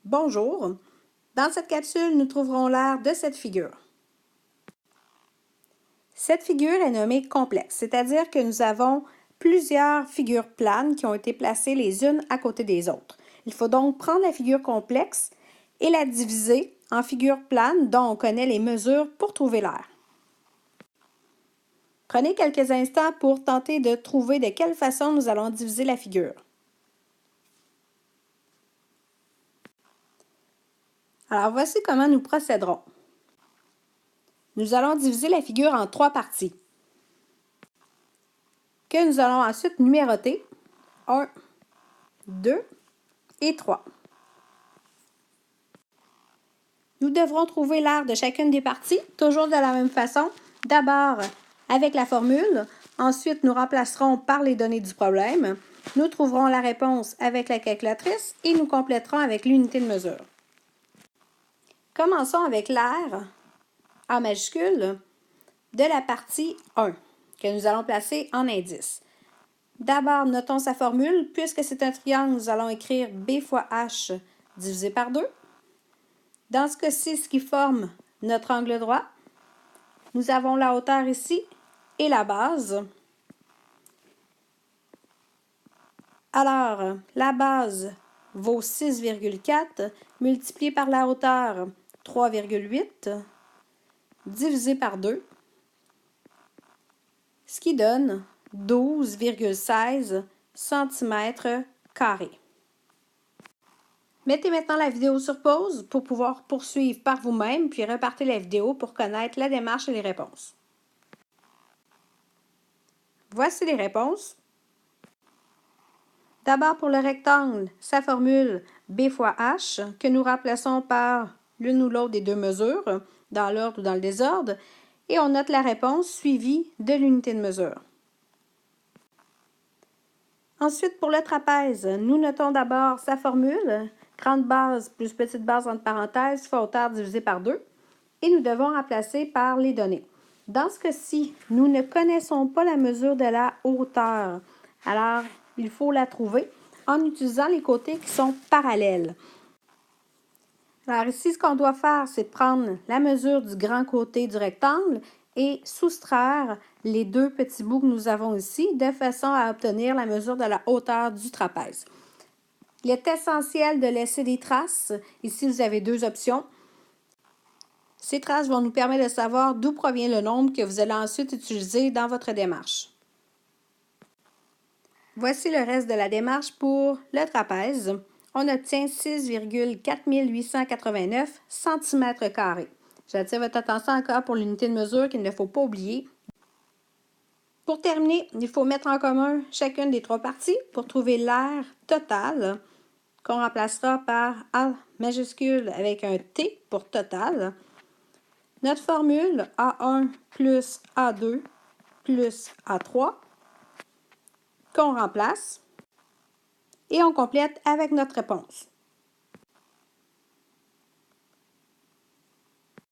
Bonjour! Dans cette capsule, nous trouverons l'aire de cette figure. Cette figure est nommée complexe, c'est-à-dire que nous avons plusieurs figures planes qui ont été placées les unes à côté des autres. Il faut donc prendre la figure complexe et la diviser en figures planes dont on connaît les mesures pour trouver l'aire. Prenez quelques instants pour tenter de trouver de quelle façon nous allons diviser la figure. Alors voici comment nous procéderons. Nous allons diviser la figure en 3 parties, que nous allons ensuite numéroter 1, 2 et 3. Nous devrons trouver l'aire de chacune des parties, toujours de la même façon. D'abord avec la formule, ensuite nous remplacerons par les données du problème, nous trouverons la réponse avec la calculatrice et nous compléterons avec l'unité de mesure. Commençons avec l'aire en majuscule de la partie 1 que nous allons placer en indice. D'abord, notons sa formule. Puisque c'est un triangle, nous allons écrire B fois H divisé par 2. Dans ce cas-ci, ce qui forme notre angle droit, nous avons la hauteur ici et la base. Alors, la base vaut 6,4 multiplié par la hauteur 3,8 divisé par 2, ce qui donne 12,16 cm². Mettez maintenant la vidéo sur pause pour pouvoir poursuivre par vous-même, puis repartez la vidéo pour connaître la démarche et les réponses. Voici les réponses. D'abord pour le rectangle, sa formule B fois H, que nous remplaçons par l'une ou l'autre des deux mesures, dans l'ordre ou dans le désordre, et on note la réponse suivie de l'unité de mesure. Ensuite, pour le trapèze, nous notons d'abord sa formule, grande base plus petite base entre parenthèses fois hauteur divisé par 2, et nous devons remplacer par les données. Dans ce cas-ci, nous ne connaissons pas la mesure de la hauteur, alors il faut la trouver en utilisant les côtés qui sont parallèles. Alors ici, ce qu'on doit faire, c'est prendre la mesure du grand côté du rectangle et soustraire les deux petits bouts que nous avons ici, de façon à obtenir la mesure de la hauteur du trapèze. Il est essentiel de laisser des traces. Ici, vous avez deux options. Ces traces vont nous permettre de savoir d'où provient le nombre que vous allez ensuite utiliser dans votre démarche. Voici le reste de la démarche pour le trapèze. On obtient 6,4889 cm². J'attire votre attention encore pour l'unité de mesure qu'il ne faut pas oublier. Pour terminer, il faut mettre en commun chacune des 3 parties pour trouver l'aire totale qu'on remplacera par A majuscule avec un T pour total. Notre formule A1 plus A2 plus A3 qu'on remplace et on complète avec notre réponse.